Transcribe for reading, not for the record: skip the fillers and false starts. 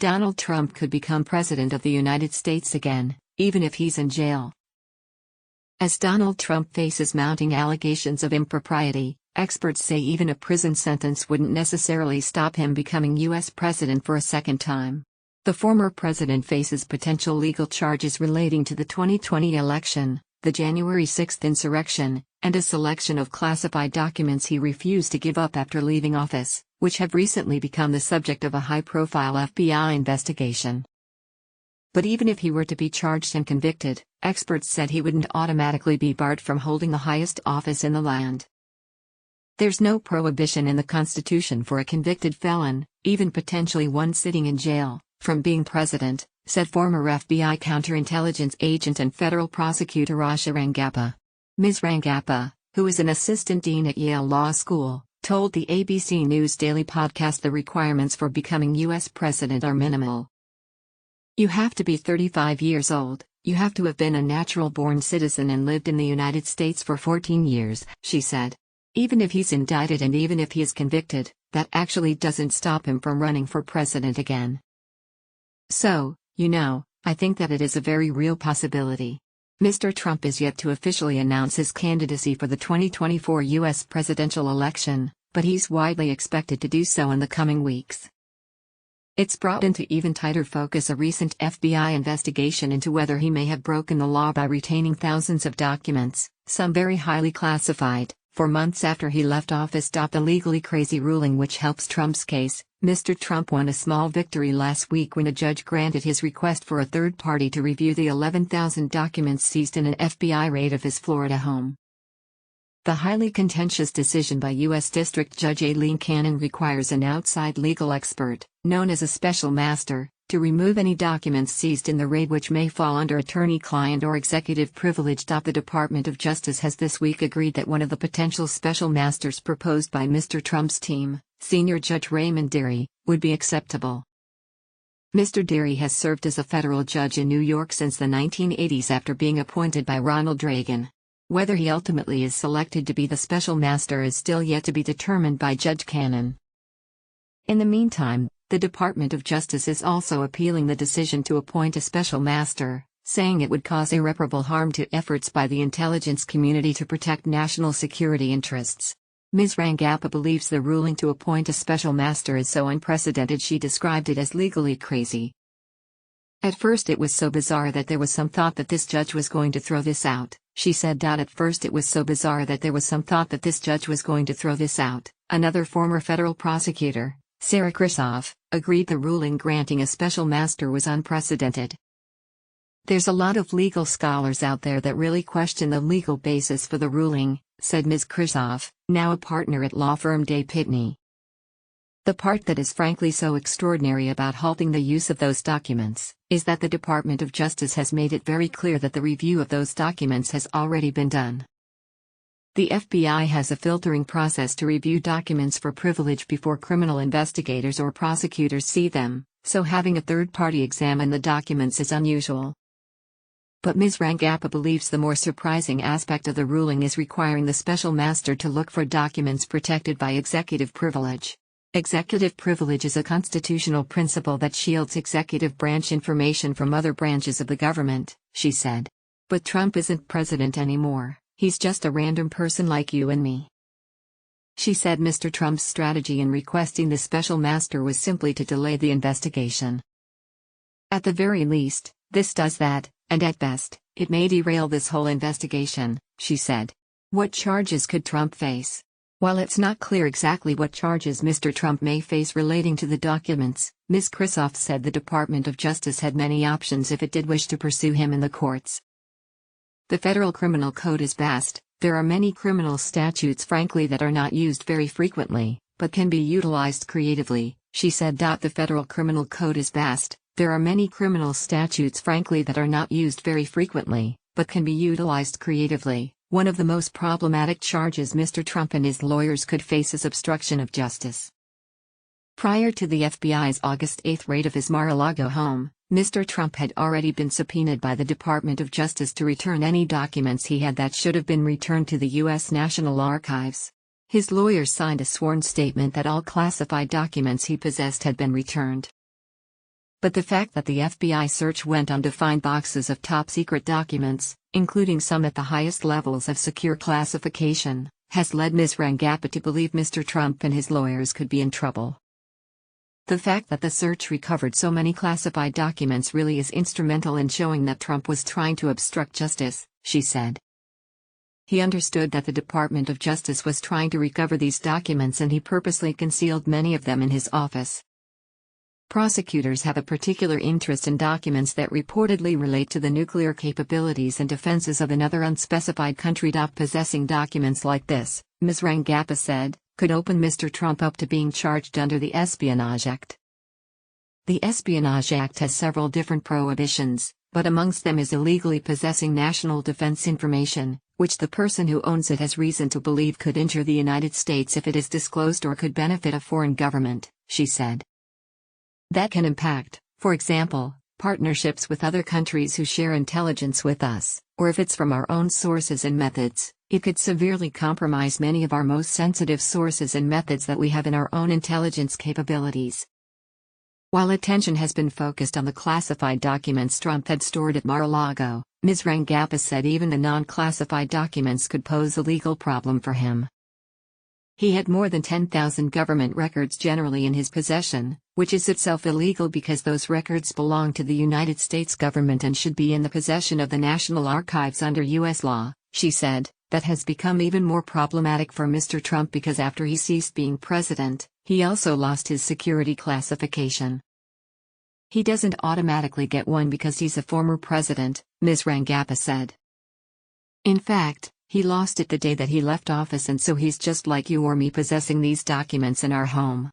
Donald Trump could become president of the United States again, even if he's in jail. As Donald Trump faces mounting allegations of impropriety, experts say even a prison sentence wouldn't necessarily stop him becoming U.S. president for a second time. The former president faces potential legal charges relating to the 2020 election, the January 6 insurrection, and a selection of classified documents he refused to give up after leaving office, which have recently become the subject of a high-profile FBI investigation. But even if he were to be charged and convicted, experts said he wouldn't automatically be barred from holding the highest office in the land. There's no prohibition in the Constitution for a convicted felon, even potentially one sitting in jail, from being president, said former FBI counterintelligence agent and federal prosecutor Asha Rangappa. Ms. Rangappa, who is an assistant dean at Yale Law School, told the ABC News Daily podcast the requirements for becoming U.S. president are minimal. You have to be 35 years old, you have to have been a natural-born citizen and lived in the United States for 14 years, she said. Even if he's indicted and even if he is convicted, that actually doesn't stop him from running for president again. So, I think that it is a very real possibility. Mr. Trump is yet to officially announce his candidacy for the 2024 U.S. presidential election, but he's widely expected to do so in the coming weeks. It's brought into even tighter focus a recent FBI investigation into whether he may have broken the law by retaining thousands of documents, some very highly classified, for months after he left office. The legally crazy ruling which helps Trump's case. Mr. Trump won a small victory last week when a judge granted his request for a third party to review the 11,000 documents seized in an FBI raid of his Florida home. The highly contentious decision by U.S. District Judge Aileen Cannon requires an outside legal expert, known as a special master, to remove any documents seized in the raid which may fall under attorney-client or executive privilege. The Department of Justice has this week agreed that one of the potential special masters proposed by Mr. Trump's team, Senior Judge Raymond Dearie, would be acceptable. Mr. Dearie has served as a federal judge in New York since the 1980s after being appointed by Ronald Reagan. Whether he ultimately is selected to be the special master is still yet to be determined by Judge Cannon. In the meantime, the Department of Justice is also appealing the decision to appoint a special master, saying it would cause irreparable harm to efforts by the intelligence community to protect national security interests. Ms. Rangappa believes the ruling to appoint a special master is so unprecedented she described it as legally crazy. At first it was so bizarre that there was some thought that this judge was going to throw this out, she said. At first it was so bizarre that there was some thought that this judge was going to throw this out. Another former federal prosecutor, Sarah Kristoff, agreed the ruling granting a special master was unprecedented. There's a lot of legal scholars out there that really question the legal basis for the ruling, said Ms. Kristoff, now a partner at law firm Day Pitney. The part that is frankly so extraordinary about halting the use of those documents is that the Department of Justice has made it very clear that the review of those documents has already been done. The FBI has a filtering process to review documents for privilege before criminal investigators or prosecutors see them, so having a third party examine the documents is unusual. But Ms. Rangappa believes the more surprising aspect of the ruling is requiring the special master to look for documents protected by executive privilege. Executive privilege is a constitutional principle that shields executive branch information from other branches of the government, she said. But Trump isn't president anymore, he's just a random person like you and me. She said Mr. Trump's strategy in requesting the special master was simply to delay the investigation. At the very least, this does that, and at best, it may derail this whole investigation, she said. What charges could Trump face? While it's not clear exactly what charges Mr. Trump may face relating to the documents, Ms. Kristoff said the Department of Justice had many options if it did wish to pursue him in the courts. The federal criminal code is vast. There are many criminal statutes frankly that are not used very frequently, but can be utilized creatively, she said. The federal criminal code is vast. There are many criminal statutes frankly that are not used very frequently, but can be utilized creatively. One of the most problematic charges Mr. Trump and his lawyers could face is obstruction of justice. Prior to the FBI's August 8 raid of his Mar-a-Lago home, Mr. Trump had already been subpoenaed by the Department of Justice to return any documents he had that should have been returned to the U.S. National Archives. His lawyers signed a sworn statement that all classified documents he possessed had been returned. But the fact that the FBI search went on to find boxes of top-secret documents, including some at the highest levels of secure classification, has led Ms. Rangappa to believe Mr. Trump and his lawyers could be in trouble. The fact that the search recovered so many classified documents really is instrumental in showing that Trump was trying to obstruct justice, she said. He understood that the Department of Justice was trying to recover these documents and he purposely concealed many of them in his office. Prosecutors have a particular interest in documents that reportedly relate to the nuclear capabilities and defenses of another unspecified country. Possessing documents like this, Ms. Rangappa said, could open Mr. Trump up to being charged under the Espionage Act. The Espionage Act has several different prohibitions, but amongst them is illegally possessing national defense information, which the person who owns it has reason to believe could injure the United States if it is disclosed or could benefit a foreign government, she said. That can impact, for example, partnerships with other countries who share intelligence with us, or if it's from our own sources and methods, it could severely compromise many of our most sensitive sources and methods that we have in our own intelligence capabilities. While attention has been focused on the classified documents Trump had stored at Mar-a-Lago, Ms. Rangappa said even the non-classified documents could pose a legal problem for him. He had more than 10,000 government records generally in his possession, which is itself illegal because those records belong to the United States government and should be in the possession of the National Archives under U.S. law, she said. That has become even more problematic for Mr. Trump because after he ceased being president, he also lost his security classification. He doesn't automatically get one because he's a former president, Ms. Rangappa said. In fact, he lost it the day that he left office, and so he's just like you or me possessing these documents in our home.